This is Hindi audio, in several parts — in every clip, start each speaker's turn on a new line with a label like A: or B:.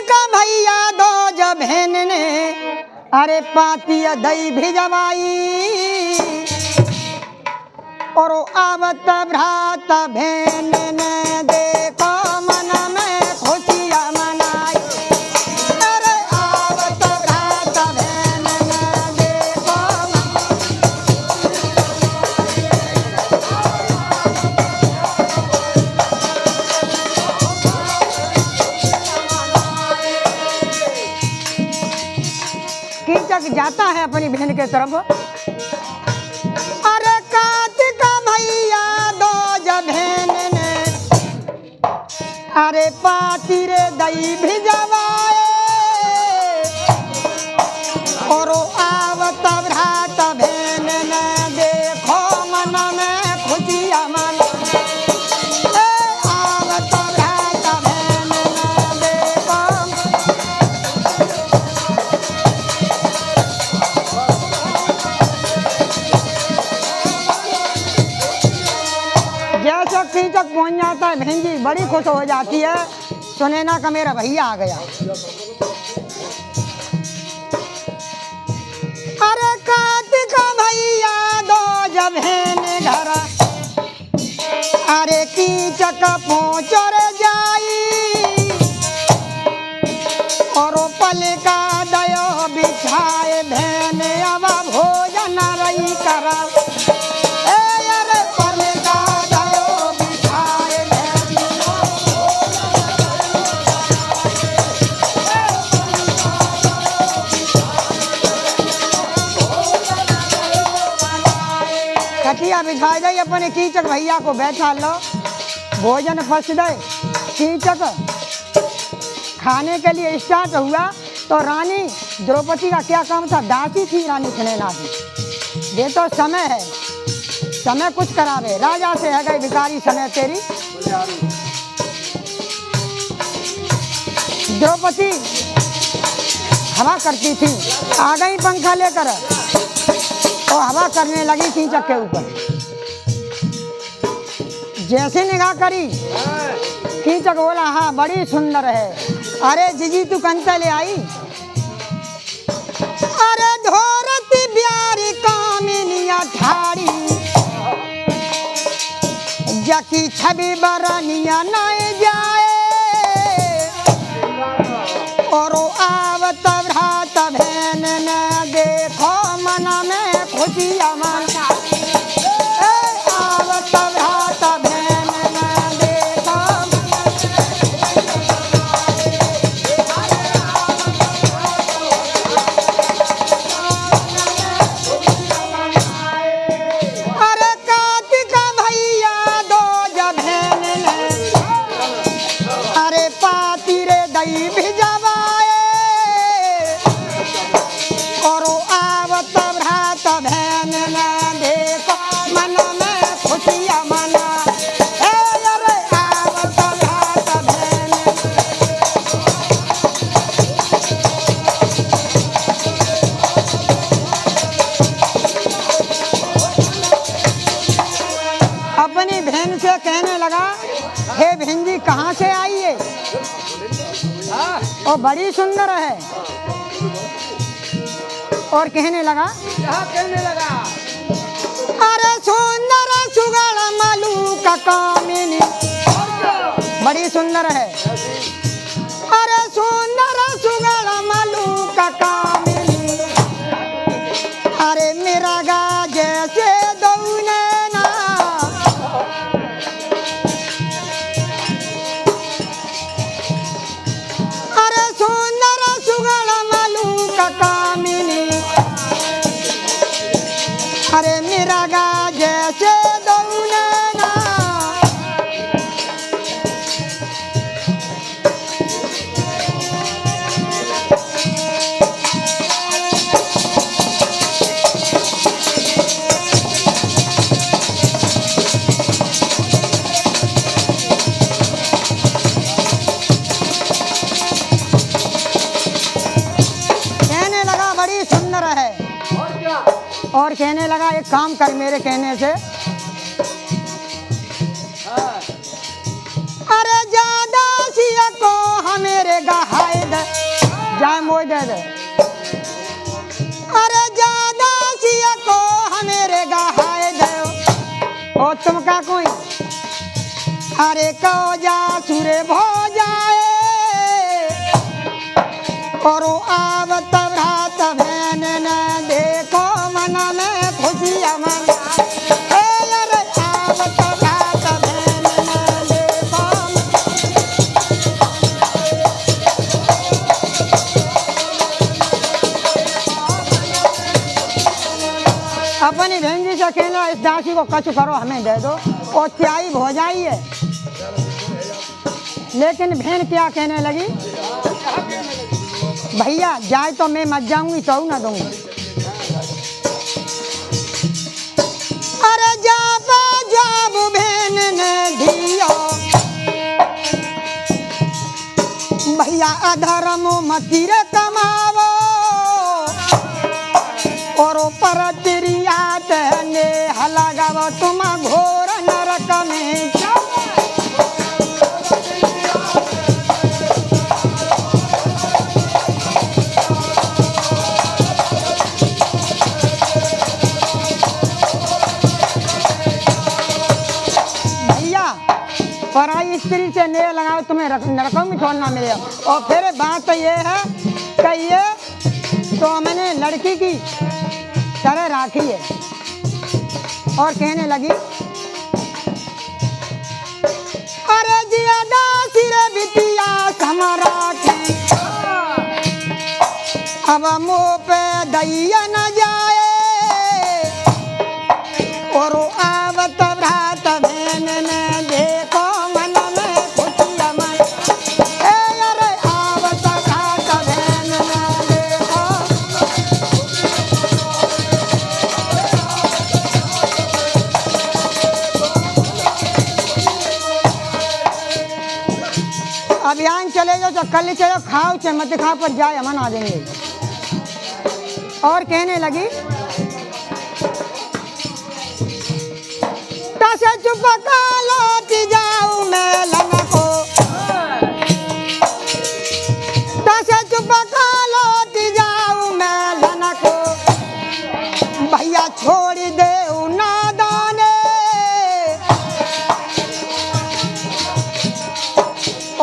A: का भैया दो जब बहन ने अरे पाती दही भिजवाई और आवत भ्रात बहन ने देखो मन में खुशियाँ मनाई। अरे आवत भ्रात बहन ने देखो कीचक जाता है अपनी बहन के तरफ। अरे कार्तिक भैया दो जब बहन ने अरे पाती रे दही भिजवाए और आवत भ्रात बहन ने देखो मन में खुशियाँ मनाई। आवत भ्रात बहन ने देखो जैसा कीचक पहुंच जाता है बहन जी बड़ी खुश हो जाती है, सुनैना का मेरा भैया आ गया। अरे कार्तिक भैया दो जब बहन घर अरे कीचक पहुँच जाई और पल का दयो बिछाए बहन अब भोजन रही करा। खटिया बिछा दे अपने कीचक भैया को बैठा लो, भोजन फंस दे। कीचक खाने के लिए स्टार्ट हुआ तो रानी द्रौपदी का क्या काम था, दासी थी रानी सुनैना की। ये तो समय है, समय कुछ करावे, राजा से है गई भिखारी समय तेरी। द्रौपदी हवा करती थी, आ गई पंखा लेकर तो हवा करने लगी कीचक के ऊपर। जैसे निगाह करी कीचक बोला हाँ बड़ी सुंदर है। अरे जीजी तू कंचा ले आई। अरे धोरती प्यारी कामिनिया ठाड़ी जकी छवि बरनिया नहीं जाए और आवत भ्रात बहन ने देखो मन में खुशियाँ मनाई। आवत भ्रात बहन ने देखो अरे कार्तिक भैया दो जब बहन ने अरे पाती रे दही भिजवाए और आवत भ्रात बहन ने देखो मन में खुशियाँ मनाई। अरे आवत भ्रात बहन अपनी बहन से कहने लगा हे बहन जी कहाँ से आई है और बड़ी सुंदर है। और कहने लगा अरे सुंदर सुगड़ मलू का कामिनी बड़ी सुंदर है। अरे सुंदर सुगड़ मलू का कामिनी अरे मेरा गा जैसे दौने ना अरे सुंदर सुगड़ मलू का कामिनी अरे मेरा गा जैसे दौने ना कहने लगा बड़ी सुंदर है। और कहने लगा एक काम कर मेरे कहने से अरे ज्यादा सिया को हमेरे गहायद जाए मोह दे दे। अरे ज्यादा सिया को हमेरे गहाए दो और तुम का कोई अरे को जा सुरे भो जाए और आव तब रात बहन न देखो मन में खुशी अमन अरे आव तब रात बहन न देखो अपनी बहन जी से कहना इस दासी को कछु करो हमें दे दो और त्याई हो जाइए। लेकिन बहन क्या कहने लगी भैया जाए तो मैं मत जाऊंगी तो ना दूंगी। अरे जाब जाब बहन ने दिया भैया अधर्म मती रे कमावो और पर तिरियात ने हलागाव तुम घोर नरक में पराई स्त्री से नेह लगाओ तुम्हें नरकों में छोड़ना मिले। और फिर बात ये है कि ये तो मैंने लड़की की तरह राखी है। और कहने लगी अरे जियादा सिरे बिटिया समराठी अब मुँह पे दैया न जाए और आवत भ्रात बहन में देखो अभियान चले जाओ तो कल चलो खाओ चाहे मत खाओ पर जाए हम आ देंगे। और कहने लगी तसे चुप का लौट जाऊं मैं लनको तसे चुप का लौट जाऊं मैं लनको भैया छोड़ दे नादाने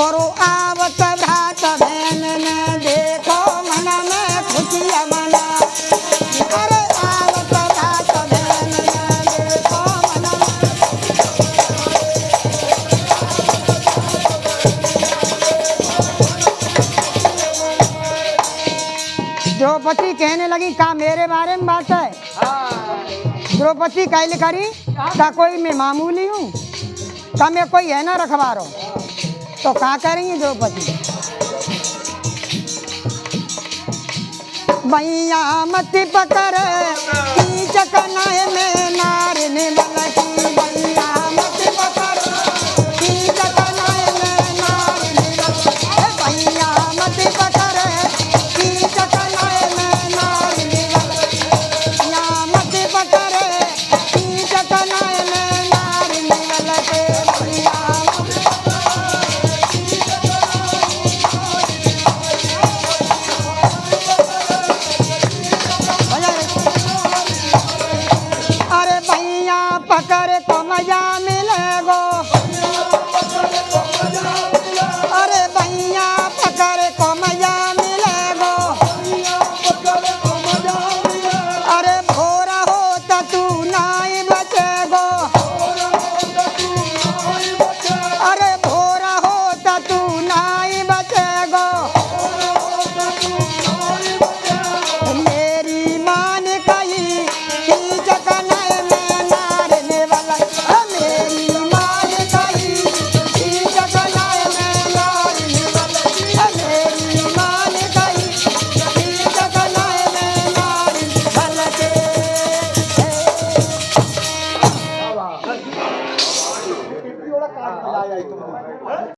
A: और आवत भ्रात बहन ने देखो मन में खुशी मना अरे आवत भ्रात बहन ने देखो मन द्रौपदी कहने लगी का मेरे बारे में बात है। द्रौपदी कैल करी का कोई मैं मामूली हूँ का मैं कोई है ना रखवारो तो क्या करेंगी द्रौपदी। भैया मत पकड़ कीचक नए में ना